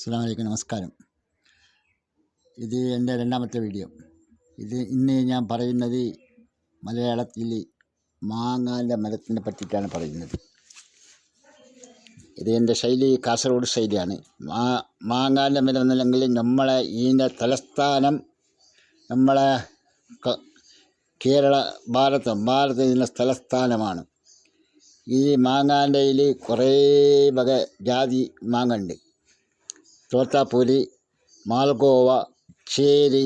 അസ്സലാമു അലൈക്കും, നമസ്കാരം. ഇത് എൻ്റെ രണ്ടാമത്തെ വീഡിയോ. ഇന്ന് ഞാൻ പറയുന്നത് മലയാളത്തിൽ മാങ്ങാൻ്റെ മരത്തിനെ പറ്റിയിട്ടാണ് പറയുന്നത്. ഇത് എൻ്റെ ശൈലി കാസർഗോഡ് ശൈലിയാണ്. മാങ്ങാൻ്റെ മരം എന്നല്ലെങ്കിൽ നമ്മളെ ഇതിൻ്റെ തലസ്ഥാനം നമ്മളെ കേരള ഭാരതത്തിൻ്റെ തലസ്ഥാനമാണ്. ഈ മാങ്ങാൻ്റെയിൽ കുറേ വക ജാതി മാങ്ങ ഉണ്ട്. തോത്താപ്പൂരി, മാൽഗോവ, ചേരി,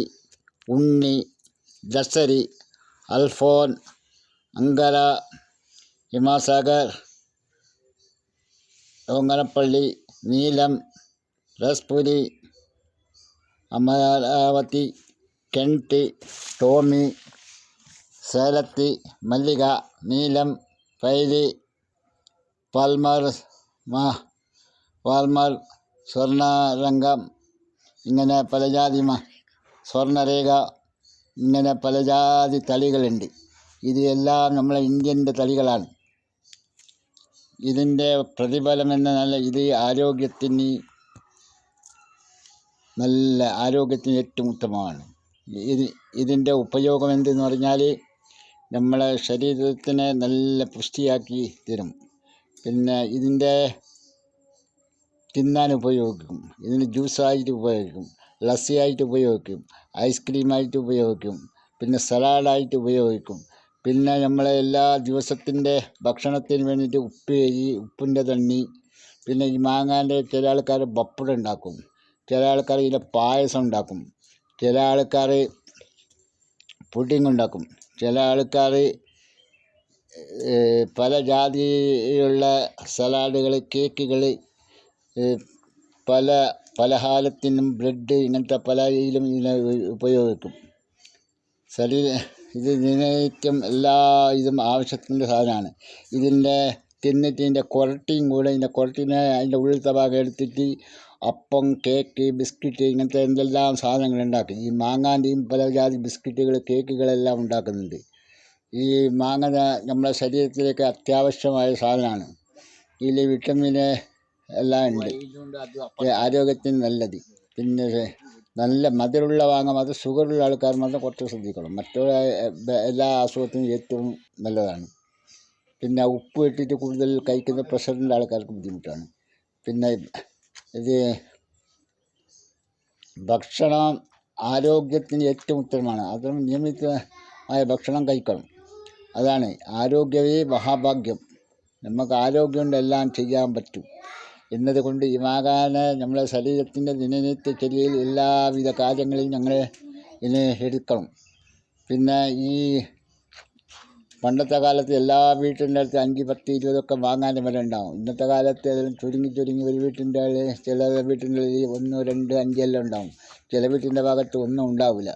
ഉണ്ണി, ദസരി, അൽഫോൻ, അങ്കര, ഹിമാസാഗർ, ഓങ്ങനപ്പള്ളി, നീലം, റസ്പുരി, അമരാവതി, കെൻറ്റ്, ടോമി, സേലത്തി, മല്ലിക, നീലം, പൈലി, പാൽമർ, സ്വർണ്ണരംഗം, ഇങ്ങനെ പല ജാതി സ്വർണ്ണരേഖ, ഇങ്ങനെ പല ജാതി തളികളുണ്ട്. ഇത് എല്ലാം നമ്മളെ ഇന്ത്യൻ്റെ തളികളാണ്. ഇതിൻ്റെ പ്രതിഫലം എന്ന ഇത് ആരോഗ്യത്തിന് ഏറ്റവും ഉത്തമമാണ്. ഇതിൻ്റെ ഉപയോഗം എന്തെന്ന് പറഞ്ഞാൽ നമ്മളെ ശരീരത്തിനെ നല്ല പുഷ്ടിയാക്കി തരും. പിന്നെ ഇതിൻ്റെ തിന്നാൻ ഉപയോഗിക്കും, ഇതിന് ജ്യൂസായിട്ട് ഉപയോഗിക്കും, ലസ്സിയായിട്ട് ഉപയോഗിക്കും, ഐസ്ക്രീമായിട്ട് ഉപയോഗിക്കും, പിന്നെ സലാഡായിട്ട് ഉപയോഗിക്കും. പിന്നെ നമ്മളെ എല്ലാ ദിവസത്തിൻ്റെ ഭക്ഷണത്തിന് വേണ്ടിയിട്ട് ഉപ്പിൻ്റെ തണ്ണി, പിന്നെ ഈ മാങ്ങാൻ്റെ ചില ആൾക്കാർ പപ്പടം ഉണ്ടാക്കും, ചില ആൾക്കാർ ഇതിൻ്റെ പായസം ഉണ്ടാക്കും, ചില ആൾക്കാർ പുഡിങ് ഉണ്ടാക്കും, ചില ആൾക്കാർ പല ജാതിയുള്ള സലാഡുകൾ, കേക്കുകൾ, പല പലഹാരത്തിനും ബ്രെഡ്, ഇങ്ങനത്തെ പല ഇതിലും ഇതിനെ ഉപയോഗിക്കും. ഇത് നിത്യം എല്ലാ ഇതും ആവശ്യത്തിൻ്റെ സാധനമാണ്. തിന്നിട്ട് ഇതിൻ്റെ കുരട്ടിയും കൂടെ, അതിൻ്റെ ഉള്ളിലത്തെ ഭാഗം എടുത്തിട്ട് അപ്പം, കേക്ക്, ബിസ്ക്കറ്റ്, ഇങ്ങനത്തെ എന്തെല്ലാം സാധനങ്ങൾ ഉണ്ടാക്കും. ഈ മാങ്ങാൻ്റെയും പല ജാതി ബിസ്ക്കറ്റുകൾ, കേക്കുകളെല്ലാം ഉണ്ടാക്കുന്നുണ്ട്. ഈ മാങ്ങ നമ്മുടെ ശരീരത്തിലേക്ക് അത്യാവശ്യമായ സാധനമാണ്. ഇതിൽ വിറ്റമിൻ എല്ലാം ഉണ്ട്, ആരോഗ്യത്തിന് നല്ലത്. പിന്നെ നല്ല മധുരമുള്ള മാങ്ങ, അത് ഷുഗറുള്ള ആൾക്കാർ മാത്രം കുറച്ച് ശ്രദ്ധിക്കണം. മറ്റുള്ള എല്ലാ അസുഖത്തിനും ഏറ്റവും നല്ലതാണ്. പിന്നെ ഉപ്പ് ഇട്ടിട്ട് കൂടുതൽ കഴിക്കുന്ന പ്രഷറിൻ്റെ ആൾക്കാർക്ക് ബുദ്ധിമുട്ടാണ്. പിന്നെ ഇത് ഭക്ഷണം ആരോഗ്യത്തിന് ഏറ്റവും ഉത്തമമാണ്. അതും നിയമിതമായ ഭക്ഷണം കഴിക്കണം. അതാണ് ആരോഗ്യമേ മഹാഭാഗ്യം. നമുക്ക് ആരോഗ്യം കൊണ്ട് എല്ലാം ചെയ്യാൻ പറ്റും എന്നതുകൊണ്ട് ഈ മാങ്ങാനെ നമ്മളെ ശരീരത്തിൻ്റെ ദിനനിത്യചര്യയിൽ എല്ലാവിധ കാര്യങ്ങളിലും ഞങ്ങൾ ഇതിനെ എടുക്കണം. പിന്നെ ഈ പണ്ടത്തെ കാലത്ത് എല്ലാ വീട്ടിൻ്റെ അടുത്ത് 5, 10, 20 മാങ്ങാൻ്റെ മരം ഉണ്ടാവും. ഇന്നത്തെ കാലത്ത് അതിലും ചുരുങ്ങി ഒരു വീട്ടിൻ്റെ ചില വീട്ടിൻ്റെ 1, 2, 5 എല്ലാം ഉണ്ടാവും. ചില വീട്ടിൻ്റെ ഭാഗത്ത് ഒന്നും ഉണ്ടാവില്ല.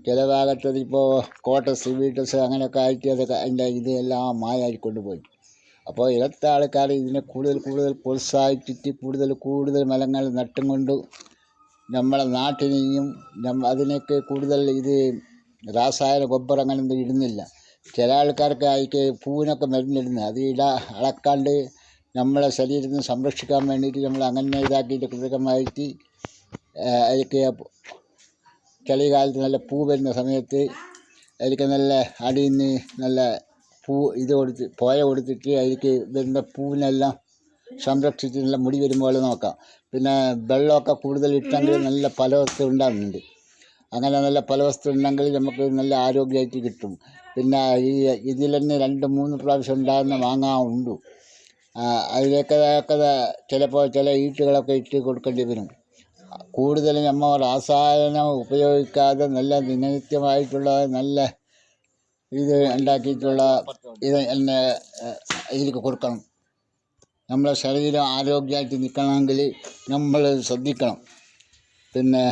ചില ഭാഗത്ത് ഇപ്പോൾ കോട്ടസ്, വീട്ടസ് അങ്ങനെയൊക്കെ ആയിട്ട് അതൊക്കെ അതിൻ്റെ ഇതെല്ലാം മായായിക്കൊണ്ട് പോയി. അപ്പോൾ ഇടത്തെ ആൾക്കാർ ഇതിനെ കൂടുതൽ പ്രോത്സാഹിപ്പിച്ച് കൂടുതൽ മരങ്ങൾ നട്ടും കൊണ്ട് നമ്മളെ നാട്ടിനെയും അതിനൊക്കെ കൂടുതൽ ഇത് രാസായന ഗൊബ്ബരം അങ്ങനെയൊന്നും ഇടുന്നില്ല. ചില ആൾക്കാർക്ക് അതിക്ക് പൂവിനൊക്കെ മരുന്നിടുന്നത് അത് അളക്കാണ്ട് നമ്മളെ ശരീരത്തിന് സംരക്ഷിക്കാൻ വേണ്ടിയിട്ട് നമ്മൾ അങ്ങനെ ഇതാക്കിയിട്ട് കൃത്യമായിട്ട് അതിക്ക് ചളികാലത്ത് നല്ല പൂ വരുന്ന സമയത്ത് അതിലേക്ക് നല്ല അടിയിൽ നിന്ന് നല്ല പോയ കൊടുത്തിട്ട് അതിലേക്ക് വരുന്ന പൂവിനെല്ലാം സംരക്ഷിച്ച് നല്ല മുടി വരുമ്പോൾ നോക്കാം. പിന്നെ വെള്ളമൊക്കെ കൂടുതൽ ഇട്ടെങ്കിൽ നല്ല ഫലവസ്തു ഉണ്ടാകുന്നുണ്ട്. അങ്ങനെ നല്ല ഫലവസ്തു ഉണ്ടെങ്കിൽ നമുക്ക് നല്ല ആരോഗ്യമായിട്ട് കിട്ടും. പിന്നെ ഇതിൽ തന്നെ 2-3 പ്രാവശ്യം ഉണ്ടാകുന്ന മാങ്ങ ഉണ്ട്. അതിലേക്കൊക്കെ ചിലപ്പോൾ ചില ഈട്ടുകളൊക്കെ ഇട്ട് കൊടുക്കേണ്ടി വരും. കൂടുതൽ നമ്മൾ രാസായനം ഉപയോഗിക്കാതെ നല്ല ദിനനിത്യമായിട്ടുള്ള നല്ല ഇത് ഉണ്ടാക്കിയിട്ടുള്ള ഇത് എന്നെ ഇതിലേക്ക് കൊടുക്കണം. നമ്മളെ ശരീരം ആരോഗ്യമായിട്ട് നിൽക്കണമെങ്കിൽ നമ്മൾ ശ്രദ്ധിക്കണം. പിന്നെ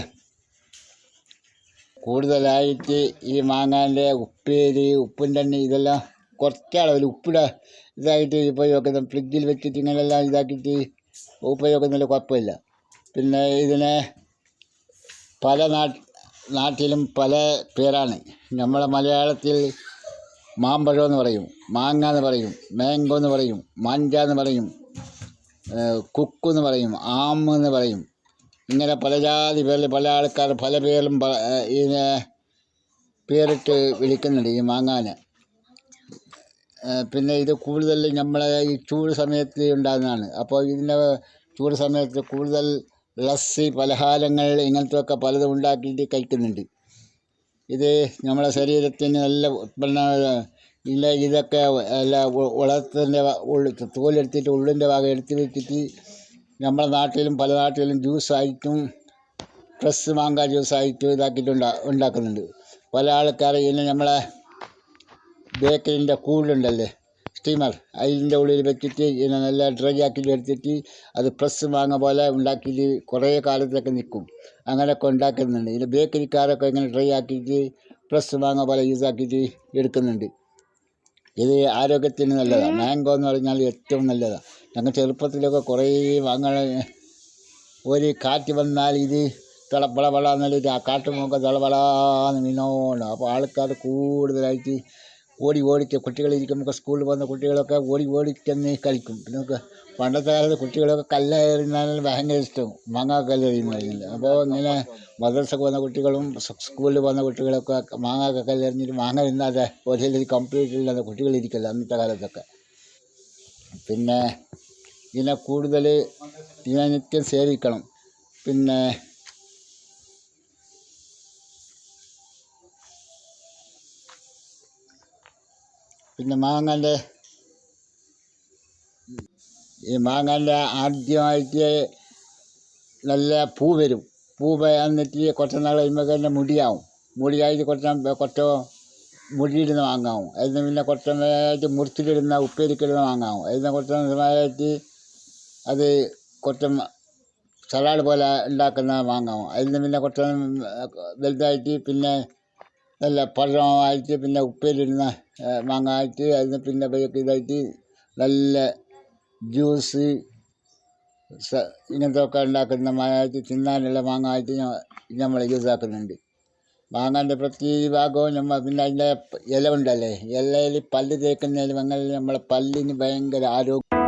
കൂടുതലായിട്ട് ഈ മാങ്ങാൻ്റെ ഉപ്പേരി, ഉപ്പിൻ്റെ എണ്ണ ഇതെല്ലാം കുറച്ചളവിൽ ഇതായിട്ട് ഉപയോഗിക്കുന്ന ഫ്രിഡ്ജിൽ വെച്ചിട്ട് ഇങ്ങനെല്ലാം ഇതാക്കിയിട്ട് ഉപയോഗിക്കുന്നതിൽ കുഴപ്പമില്ല. പിന്നെ ഇതിനെ പല നാട്ടിലും പല പേരാണ്. നമ്മളെ മലയാളത്തിൽ മാമ്പഴം എന്ന് പറയും, മാങ്ങ എന്ന് പറയും, മാംഗോ എന്ന് പറയും, മാഞ്ച എന്ന് പറയും, കുക്ക് എന്ന് പറയും, ആം എന്ന് പറയും. ഇങ്ങനെ പല ജാതി പേരിൽ പല ആൾക്കാർ പല പേരും ഇതിനെ പേരിട്ട് വിളിക്കുന്നുണ്ട് ഈ മാങ്ങാനെ. പിന്നെ ഇത് കൂടുതൽ നമ്മളെ ഈ ചൂട് സമയത്ത് ഉണ്ടാകുന്നതാണ്. അപ്പോൾ ഇതിൻ്റെ ചൂട് സമയത്ത് കൂടുതൽ ലസ്സി പലഹാരങ്ങൾ ഇങ്ങനത്തെയൊക്കെ പലതും ഉണ്ടാക്കിയിട്ട് കഴിക്കുന്നുണ്ട്. ഇത് നമ്മളെ ശരീരത്തിന് നല്ല ഇല്ല ഇതൊക്കെ എല്ലാ വളത്തിൻ്റെ തോലെടുത്തിട്ട് ഉള്ളിൻ്റെ ഭാഗം എടുത്ത് വെച്ചിട്ട് നമ്മളെ നാട്ടിലും പല നാട്ടിലും ജ്യൂസായിട്ടും ഫ്രഷ് മാങ്ങ ജ്യൂസായിട്ടും ഇതാക്കിയിട്ട് ഉണ്ടാക്കുന്നുണ്ട്. പല ആൾക്കാർ ഇതിനെ നമ്മളെ ബേക്കറിൻ്റെ കൂടുണ്ടല്ലേ സ്റ്റീമർ, അതിൻ്റെ ഉള്ളിൽ വെച്ചിട്ട് ഇതിനെ നല്ല ഡ്രൈ ആക്കിയിട്ട് എടുത്തിട്ട് അത് ഫ്രഷ് മാങ്ങ പോലെ ഉണ്ടാക്കിയിട്ട് കുറേ കാലത്തേക്ക് നിൽക്കും. അങ്ങനെയൊക്കെ ഉണ്ടാക്കുന്നുണ്ട്. ഇത് ബേക്കറിക്കാരൊക്കെ ഇങ്ങനെ ഡ്രൈ ആക്കിയിട്ട് ഫ്രഷ് മാങ്ങ പോലെ യൂസാക്കിയിട്ട് എടുക്കുന്നുണ്ട്. ഇത് ആരോഗ്യത്തിന് നല്ലതാണ്. മാംഗോ എന്ന് പറഞ്ഞാൽ ഏറ്റവും നല്ലതാണ്. ഞങ്ങൾ ചെറുപ്പത്തിലൊക്കെ കുറേ മാങ്ങ ഒരു കാറ്റ് വന്നാൽ ഇത് തിളപ്പളപളന്നിട്ട് ആ കാട്ടുമൊക്കെ തിളപളാന്ന് വീണോണം. അപ്പോൾ ആൾക്കാർ കൂടുതലായിട്ട് ഓടിച്ച് കുട്ടികളിരിക്കുമ്പോൾ സ്കൂളിൽ പോകുന്ന കുട്ടികളൊക്കെ ഓടിച്ചെന്ന് കളിക്കും. പിന്നെ പണ്ടത്തെ കാലത്ത് കുട്ടികളൊക്കെ കല്ലെറിഞ്ഞാൽ ഭയങ്കര ഇഷ്ടം, മാങ്ങ കല്ലെറിയുന്നതായിരുന്നു. അപ്പോൾ ഇങ്ങനെ മദ്രസക്ക് പോകുന്ന കുട്ടികളും സ്കൂളിൽ പോകുന്ന കുട്ടികളൊക്കെ മാങ്ങ കല്ലെറിഞ്ഞിട്ട് മാങ്ങ ഇന്നാതെ ഒരു കംപ്ലീറ്റ് ഇല്ലാതെ കുട്ടികളിരിക്കില്ല അന്നത്തെ കാലത്തൊക്കെ. പിന്നെ ഇതിനെ കൂടുതൽ ഇതിനെ നിത്യം സേവിക്കണം. പിന്നെ മാങ്ങാൻ്റെ ആദ്യമായിട്ട് നല്ല പൂ വരും. പൂ വന്നിട്ട് കുറച്ച് നാൾ കഴിയുമ്പോൾ തന്നെ മുടിയായിട്ട് കുറച്ച് മുടിയിടുന്ന മാങ്ങാവും. അതിന് പിന്നെ കുറച്ചായിട്ട് മുറിച്ചിലിടുന്ന ഉപ്പേരിക്കിടുന്ന മാങ്ങാവും. അതിന് കുറച്ച് സമയമായിട്ട് അത് കുറച്ച് സലാഡ് പോലെ ഉണ്ടാക്കുന്ന മാങ്ങാവും. അതിന് പിന്നെ കുറച്ച് വലുതായിട്ട് പിന്നെ നല്ല പഴമായിട്ട് പിന്നെ ഉപ്പേരിടുന്ന മാങ്ങ ആയിട്ട് അതിന് പിന്നെ ഇതായിട്ട് നല്ല ജ്യൂസ് ഇങ്ങനത്തെയൊക്കെ ഉണ്ടാക്കുന്ന മാങ്ങായിട്ട് തിന്നാനുള്ള മാങ്ങ ആയിട്ട് നമ്മൾ യൂസാക്കുന്നുണ്ട്. മാങ്ങാൻ്റെ പ്രത്യേക ഭാഗവും പിന്നെ അതിൻ്റെ ഇല ഉണ്ടല്ലേ, ഇലയിൽ പല്ല് തേക്കുന്നതിൽ അങ്ങനെ നമ്മളെ പല്ലിന് ഭയങ്കര ആരോഗ്യം.